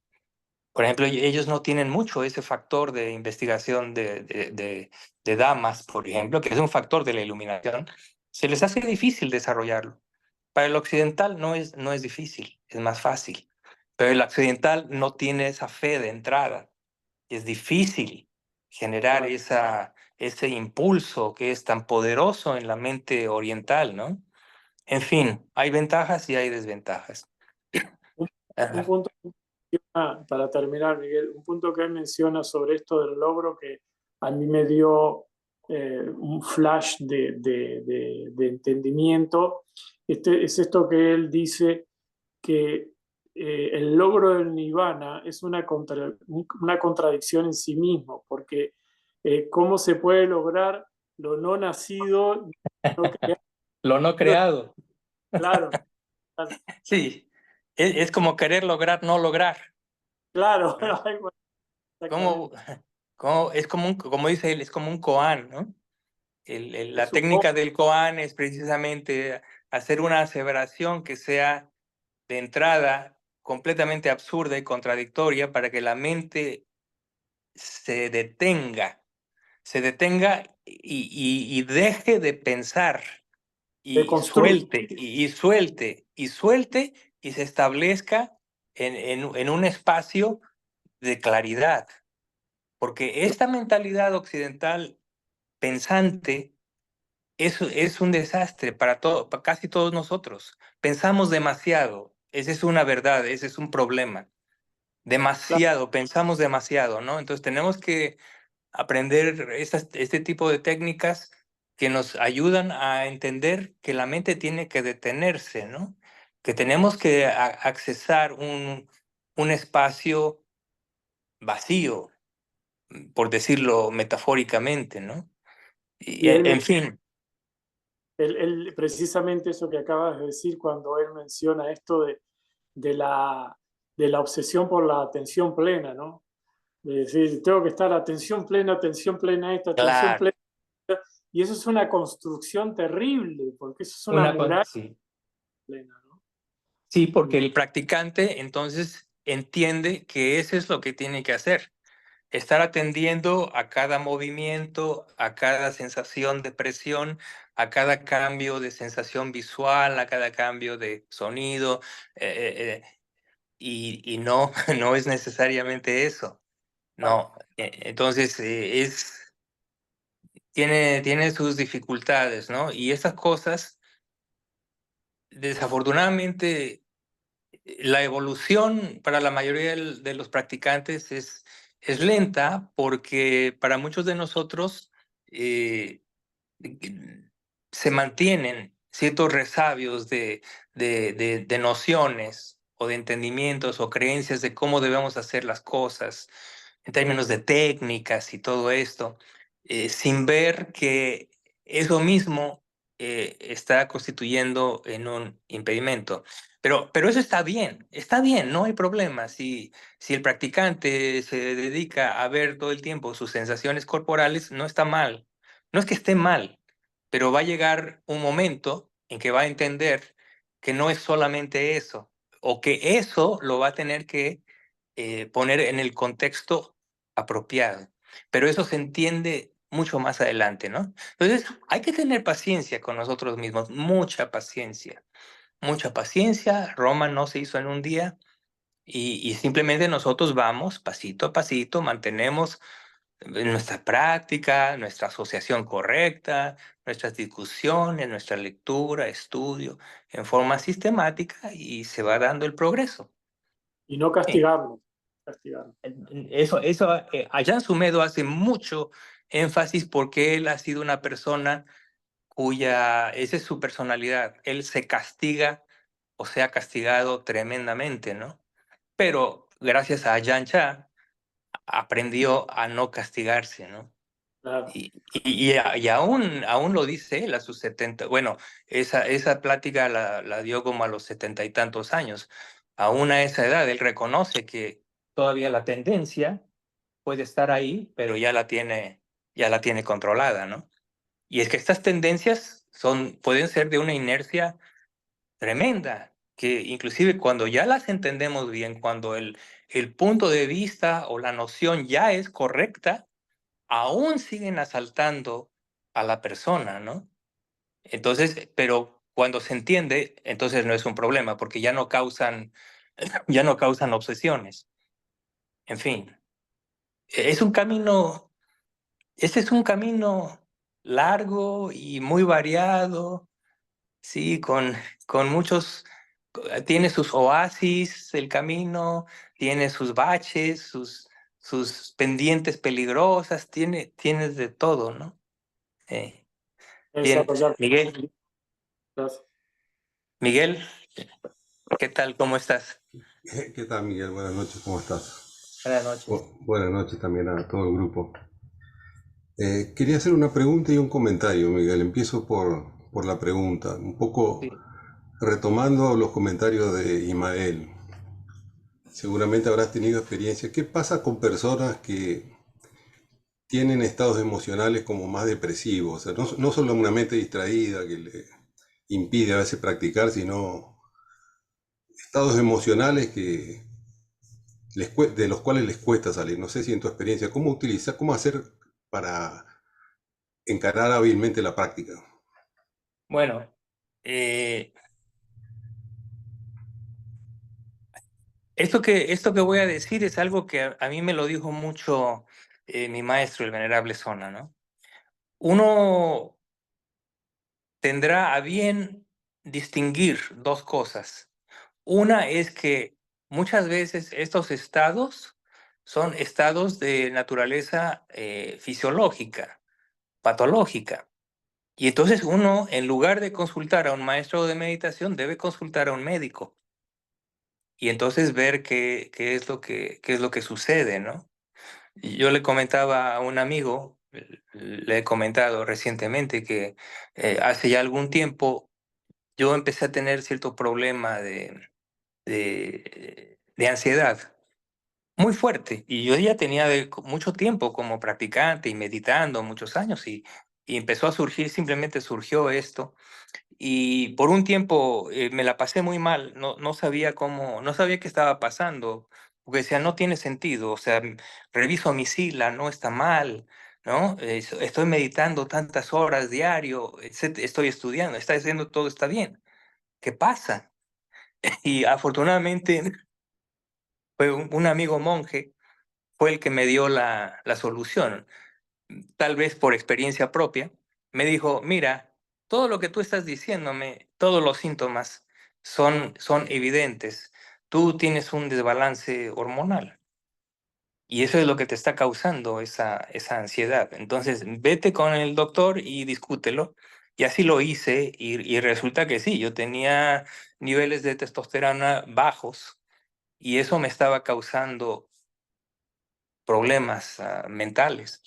Por ejemplo, ellos no tienen mucho ese factor de investigación de damas, por ejemplo, que es un factor de la iluminación. Se les hace difícil desarrollarlo. Para el occidental no es difícil, es más fácil. Pero el occidental no tiene esa fe de entrada. Es difícil generar ese impulso que es tan poderoso en la mente oriental, ¿no? En fin, hay ventajas y hay desventajas. Un punto para terminar, Miguel, un punto que él menciona sobre esto del logro que a mí me dio un flash de entendimiento, es esto que él dice que el logro del nirvana es una contradicción en sí mismo, porque ¿cómo se puede lograr lo no nacido, no creado? Lo no creado. Claro, Sí, es como querer lograr no lograr. claro. Como, es como dice él, es como un koan, ¿no? La técnica del koan es precisamente hacer una aseveración que sea de entrada completamente absurda y contradictoria para que la mente se detenga y deje de pensar y Deconstruye. suelte y se establezca en un espacio de claridad. Porque esta mentalidad occidental pensante es un desastre para casi todos nosotros. Pensamos demasiado. Esa es una verdad, ese es un problema. Demasiado, pensamos demasiado, ¿no? Entonces tenemos que aprender este tipo de técnicas que nos ayudan a entender que la mente tiene que detenerse, ¿no? Que tenemos que accesar un espacio vacío, por decirlo metafóricamente, ¿no? Y él, En fin. precisamente eso que acabas de decir, cuando él menciona esto de la obsesión por la atención plena, ¿no? De decir, tengo que estar atención plena esta, atención Claro, plena. Y eso es una construcción terrible, porque eso es una muralla sí. plena, ¿no? Sí, porque el practicante entonces entiende que eso es lo que tiene que hacer. Estar atendiendo a cada movimiento, a cada sensación de presión, a cada cambio de sensación visual, a cada cambio de sonido, y no, no es necesariamente eso. No, entonces tiene sus dificultades, ¿no? Y esas cosas, desafortunadamente, la evolución para la mayoría de los practicantes es lenta porque para muchos de nosotros eh, se mantienen ciertos resabios de nociones o de entendimientos o creencias de cómo debemos hacer las cosas en términos de técnicas y todo esto, sin ver que eso mismo está constituyendo en un impedimento. Pero eso está bien, no hay problema. Si el practicante se dedica a ver todo el tiempo sus sensaciones corporales, no está mal. No es que esté mal, pero va a llegar un momento en que va a entender que no es solamente eso, o que eso lo va a tener que poner en el contexto apropiado. Pero eso se entiende mucho más adelante, ¿no? Entonces, hay que tener paciencia con nosotros mismos, mucha paciencia, mucha paciencia. Roma no se hizo en un día y simplemente nosotros vamos pasito a pasito, mantenemos nuestra práctica, nuestra asociación correcta, nuestras discusiones, nuestra lectura, estudio, en forma sistemática y se va dando el progreso. Y no Sí. castigarnos. Eso Ayaan Sumedo hace mucho énfasis porque él ha sido una persona esa es su personalidad. Él se castiga o se ha castigado tremendamente, ¿no? Pero gracias a Ajahn Chah aprendió a no castigarse, ¿no? Claro. Y aún lo dice él a sus 70, bueno, esa plática la dio como a los 70 y tantos años. Aún a esa edad, él reconoce que todavía la tendencia puede estar ahí, pero ya la tiene controlada, ¿no? Y es que estas tendencias pueden ser de una inercia tremenda, que inclusive cuando ya las entendemos bien, cuando el punto de vista o la noción ya es correcta, aún siguen asaltando a la persona, ¿no? Entonces, pero cuando se entiende, entonces no es un problema, porque ya no causan obsesiones. En fin, es un camino, ese es un camino largo y muy variado, sí, con muchos, tiene sus oasis el camino, tiene sus baches, sus pendientes peligrosas, tiene de todo, ¿no? Bien, Desarrollar. Gracias. Miguel, ¿qué tal? ¿Cómo estás? ¿Qué tal, Miguel? Buenas noches, ¿cómo estás? Buenas noches. Buenas noches también a todo el grupo. Quería hacer una pregunta y un comentario, Miguel. Empiezo por la pregunta, un poco Sí. retomando los comentarios de Imael. Seguramente habrás tenido experiencia. ¿Qué pasa con personas que tienen estados emocionales como más depresivos? O sea, no solo una mente distraída que le impide a veces practicar, sino estados emocionales de los cuales les cuesta salir. No sé si en tu experiencia, cómo hacer para encarar hábilmente la práctica. Bueno, esto que voy a decir es algo que a mí me lo dijo mucho mi maestro, el venerable Sona, ¿no? Uno tendrá a bien distinguir dos cosas. Una es que muchas veces estos estados son estados de naturaleza fisiológica, patológica. Y entonces uno, en lugar de consultar a un maestro de meditación, debe consultar a un médico. Y entonces ver qué es lo que sucede, ¿no? Y yo le comentaba a un amigo, le he comentado recientemente que hace ya algún tiempo yo empecé a tener cierto problema de ansiedad muy fuerte. Y yo ya tenía mucho tiempo como practicante y meditando muchos años y empezó a surgir, simplemente surgió esto. Y por un tiempo me la pasé muy mal, no sabía cómo, no sabía qué estaba pasando, porque decía, no tiene sentido, o sea, reviso mi sila, no está mal, ¿no? Estoy meditando tantas horas diario, estoy estudiando, está haciendo todo, está bien. ¿Qué pasa? Y afortunadamente fue un amigo monje, fue el que me dio la solución. Tal vez por experiencia propia, me dijo, mira, todo lo que tú estás diciéndome, todos los síntomas son evidentes. Tú tienes un desbalance hormonal y eso es lo que te está causando esa ansiedad. Entonces, vete con el doctor y discútelo. Y así lo hice y resulta que sí, yo tenía niveles de testosterona bajos y eso me estaba causando problemas mentales,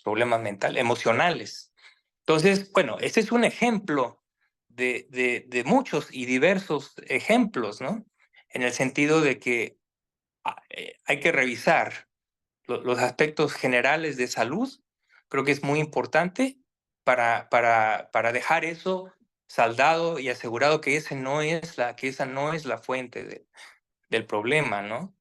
emocionales. Entonces, bueno, este es un ejemplo de muchos y diversos ejemplos, ¿no? En el sentido de que hay que revisar los aspectos generales de salud. Creo que es muy importante para dejar eso saldado y asegurado que, que esa no es la fuente del problema, ¿no?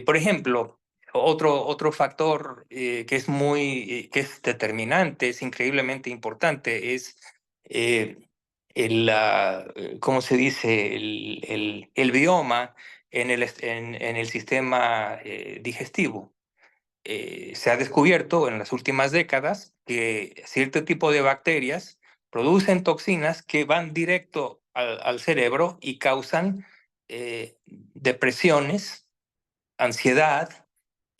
Por ejemplo, otro factor que es determinante, es increíblemente importante, es ¿cómo se dice? El bioma en el sistema digestivo. Se ha descubierto en las últimas décadas que cierto tipo de bacterias producen toxinas que van directo al cerebro y causan depresiones, ansiedad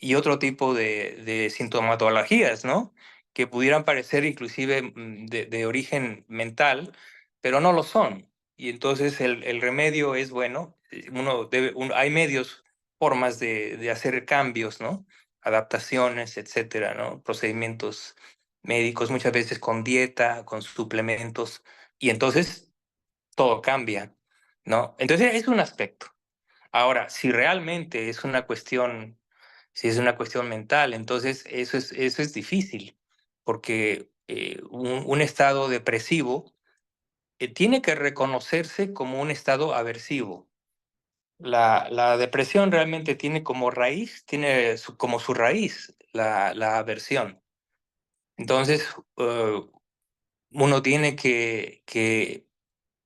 y otro tipo de sintomatologías, ¿no? Que pudieran parecer inclusive de origen mental, pero no lo son. Y entonces el remedio es bueno, hay medios, formas de hacer cambios, ¿no? Adaptaciones, etcétera, ¿no? Procedimientos médicos, muchas veces con dieta, con suplementos, y entonces todo cambia, ¿no? Entonces es un aspecto. Ahora, si realmente es una cuestión, si es una cuestión mental, entonces eso es difícil, porque un estado depresivo tiene que reconocerse como un estado aversivo. La depresión realmente tiene como raíz, como su raíz la aversión. Entonces, uno tiene que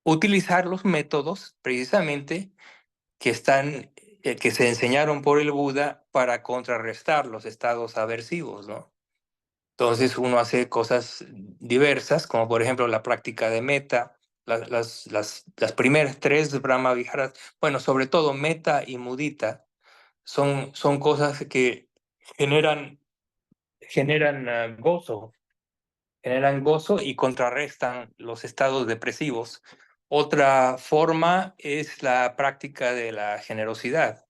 utilizar los métodos precisamente que se enseñaron por el Buda para contrarrestar los estados aversivos, ¿no? Entonces uno hace cosas diversas, como por ejemplo la práctica de meta, las primeras tres Brahma Viharas, bueno, sobre todo meta y mudita, son cosas que generan, generan generan gozo y contrarrestan los estados depresivos. Otra forma es la práctica de la generosidad.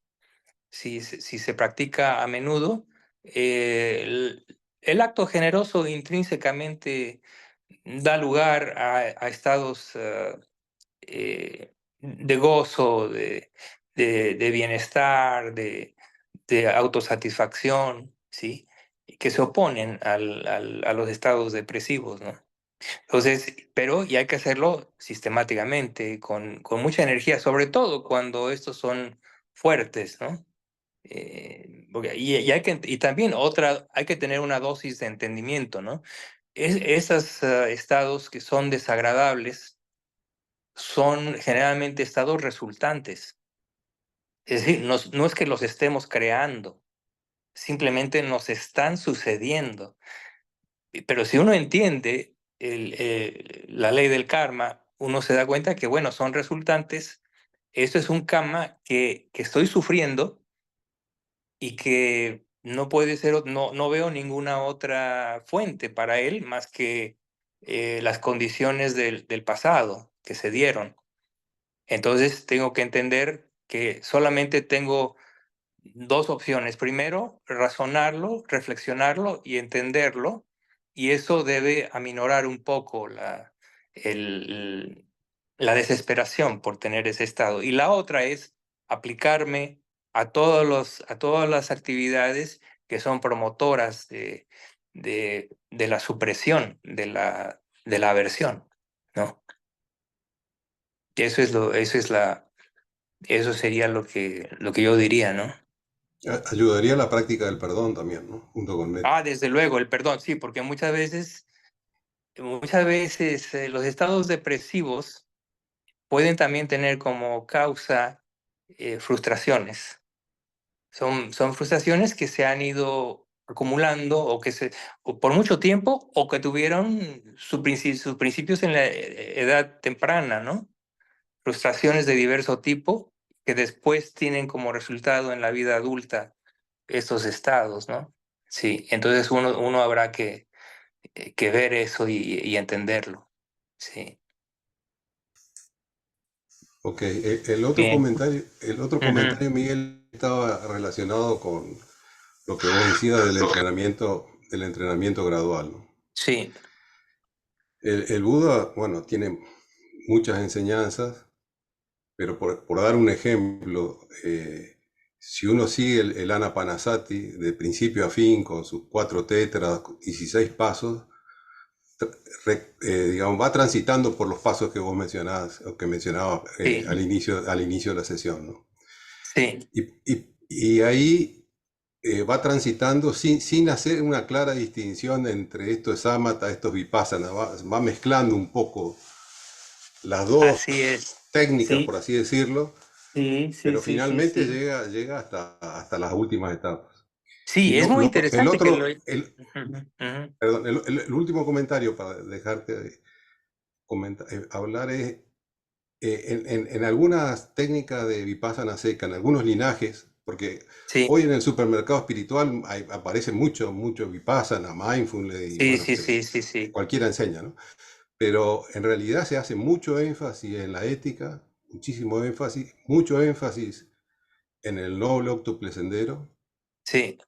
Si se practica a menudo, el acto generoso intrínsecamente da lugar a estados de gozo, de bienestar, de autosatisfacción, ¿sí? Que se oponen a los estados depresivos, ¿no? Entonces, pero y hay que hacerlo sistemáticamente, con mucha energía, sobre todo cuando estos son fuertes, ¿no? Y también hay que tener una dosis de entendimiento, ¿no? Esos estados que son desagradables son generalmente estados resultantes. Es decir, no es que los estemos creando, simplemente nos están sucediendo. Pero si uno entiende la ley del karma, uno se da cuenta que, bueno, son resultantes. Esto es un karma que estoy sufriendo y que no puede ser, no veo ninguna otra fuente para él más que las condiciones del pasado que se dieron. Entonces tengo que entender que solamente tengo dos opciones. Primero, razonarlo, reflexionarlo y entenderlo, y eso debe aminorar un poco el- la desesperación por tener ese estado. Y la otra es aplicarme a todas las actividades que son promotoras de la supresión, de la aversión, ¿no? Y eso sería lo que yo diría, ¿no? Ayudaría a la práctica del perdón también, ¿no? Junto con método. Desde luego, el perdón, sí, porque muchas veces los estados depresivos pueden también tener como causa frustraciones. Son frustraciones que se han ido acumulando o por mucho tiempo o que tuvieron sus principios en la edad temprana, ¿no? Frustraciones de diverso tipo que después tienen como resultado en la vida adulta estos estados, ¿no? Sí, entonces uno habrá que ver eso y entenderlo. Sí. Ok, el otro Bien. comentario, Miguel, estaba relacionado con lo que vos decías del entrenamiento gradual, ¿no? Sí, El Buda, bueno, tiene muchas enseñanzas, pero por dar un ejemplo, si uno sigue el Anapanasati de principio a fin con sus 4 tetras, 16 pasos, digamos, va transitando por los pasos que vos mencionabas, o que mencionabas sí, al inicio de la sesión, ¿no? sí, Y ahí va transitando sin hacer una clara distinción entre esto es samatha, esto es vipassana, va mezclando un poco las dos así es. técnicas, por Sí, así decirlo, sí, sí, pero sí, sí, finalmente sí. llega hasta las últimas etapas. Sí, Y es muy el interesante que lo... otro, Ujú, ujú. perdón, el último comentario para dejarte de hablar es, en algunas técnicas de Vipassana seca, en algunos linajes, porque Sí, hoy en el supermercado espiritual aparece mucho Vipassana, Mindfulness, y sí, bueno, sí, sí, sí, sí, cualquiera enseña, ¿no? Pero en realidad se hace mucho énfasis en la ética, muchísimo énfasis, mucho énfasis en el noble óctuple sendero, sí,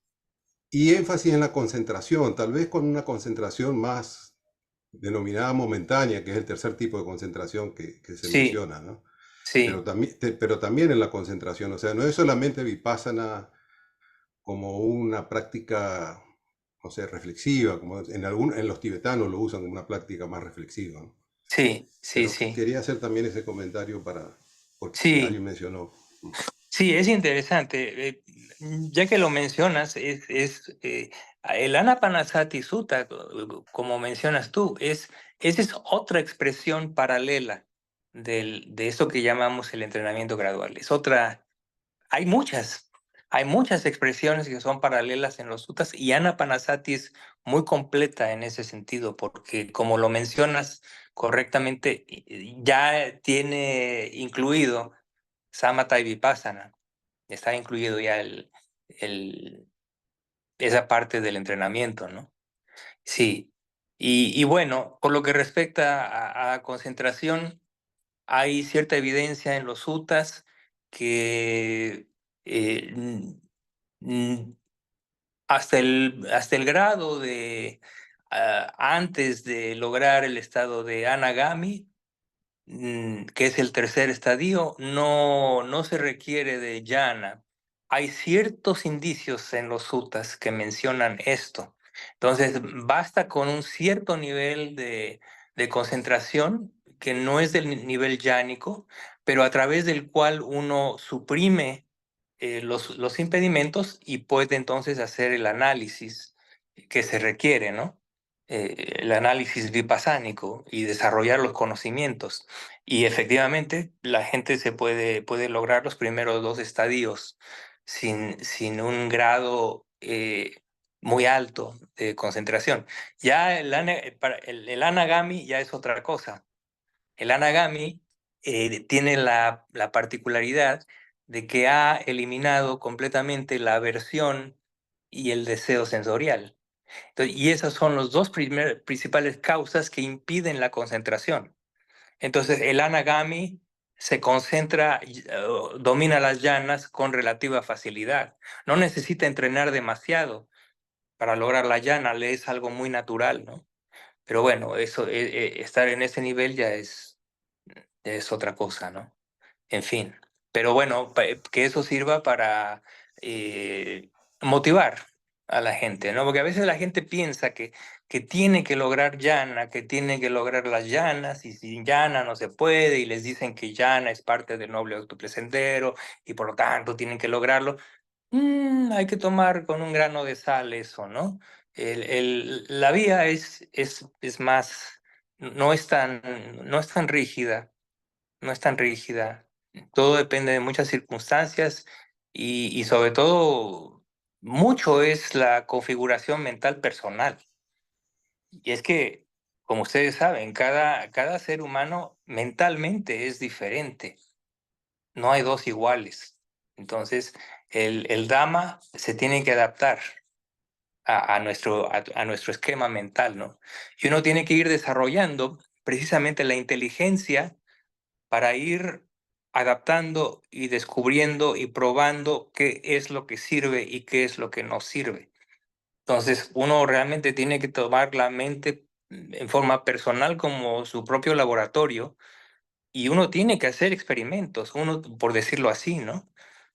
y énfasis en la concentración, tal vez con una concentración más denominada momentánea, que es el tercer tipo de concentración que se sí, menciona, ¿no? sí, Pero también en la concentración, o sea, no es solamente vipassana como una práctica, no sé, reflexiva, como en los tibetanos lo usan como una práctica más reflexiva, ¿no? sí, sí, Pero sí, quería hacer también ese comentario porque sí. alguien mencionó. Sí, es interesante. Ya que lo mencionas, el Anapanasati Sutta, como mencionas tú, esa es otra expresión paralela de eso que llamamos el entrenamiento gradual. Es otra, hay hay muchas expresiones que son paralelas en los suttas y Anapanasati es muy completa en ese sentido, porque como lo mencionas correctamente, ya tiene incluido Samatha y Vipassana. Está incluido ya el, esa parte del entrenamiento, ¿no? Sí. Y bueno, por lo que respecta a concentración, hay cierta evidencia en los suttas que mm, hasta el grado de antes de lograr el estado de anagami, que es el tercer estadio, no se requiere de llana. Hay ciertos indicios en los suttas que mencionan esto. Entonces, basta con un cierto nivel de concentración que no es del nivel yánico, pero a través del cual uno suprime los impedimentos y puede entonces hacer el análisis que se requiere, ¿no? El análisis vipassánico y desarrollar los conocimientos. Y efectivamente, la gente puede lograr los primeros dos estadios sin un grado muy alto de concentración. Ya el anagami ya es otra cosa. El anagami tiene la particularidad de que ha eliminado completamente la aversión y el deseo sensorial. Entonces, y esas son las dos principales causas que impiden la concentración. Entonces, el anagami se concentra, domina las llanas con relativa facilidad. No necesita entrenar demasiado para lograr la llana, le es algo muy natural, ¿no? Pero bueno, eso, estar en ese nivel ya es otra cosa, ¿no? En fin. Pero bueno, que eso sirva para motivar a la gente, ¿no? Porque a veces la gente piensa que tiene que lograr llana, que tiene que lograr las llanas, y sin llana no se puede, y les dicen que llana es parte del noble autopresentero, y por lo tanto tienen que lograrlo. Hay que tomar con un grano de sal eso, ¿no? La vía es más, no es tan rígida, no es tan rígida. Todo depende de muchas circunstancias y sobre todo mucho es la configuración mental personal. Y es que, como ustedes saben, cada ser humano mentalmente es diferente. No hay dos iguales. Entonces, el Dhamma se tiene que adaptar a nuestro esquema mental, ¿no? Y uno tiene que ir desarrollando precisamente la inteligencia para ir adaptando y descubriendo y probando qué es lo que sirve y qué es lo que no sirve. Entonces, uno realmente tiene que tomar la mente en forma personal como su propio laboratorio y uno tiene que hacer experimentos, uno, por decirlo así, ¿no?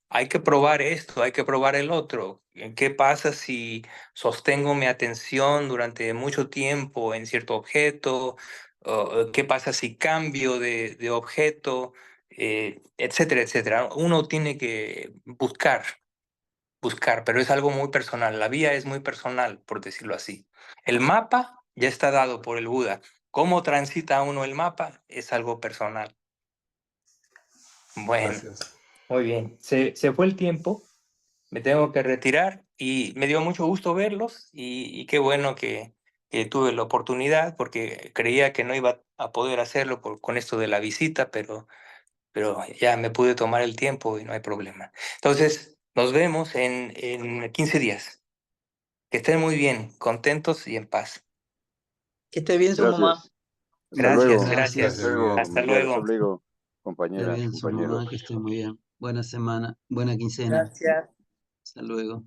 Hay que probar esto, hay que probar el otro. ¿Qué pasa si sostengo mi atención durante mucho tiempo en cierto objeto? ¿Qué pasa si cambio de objeto? Etcétera, etcétera. Uno tiene que buscar, pero es algo muy personal. La vía es muy personal, por decirlo así. El mapa ya está dado por el Buda. ¿Cómo transita uno el mapa? Es algo personal. Bueno, Gracias. muy bien. Se fue el tiempo. Me tengo que retirar y me dio mucho gusto verlos y qué bueno que tuve la oportunidad porque creía que no iba a poder hacerlo con esto de la visita, pero ya me pude tomar el tiempo y no hay problema. Entonces, nos vemos en 15 días. Que estén muy bien, contentos y en paz. Que esté bien su mamá. Gracias. Hasta Gracias, luego. gracias. Gracias. Hasta luego, Hasta Miguel. Hasta luego. luego, Esté compañeras, bien su compañeros. mamá, que esté muy bien. Buena semana, buena quincena. Gracias. Hasta luego.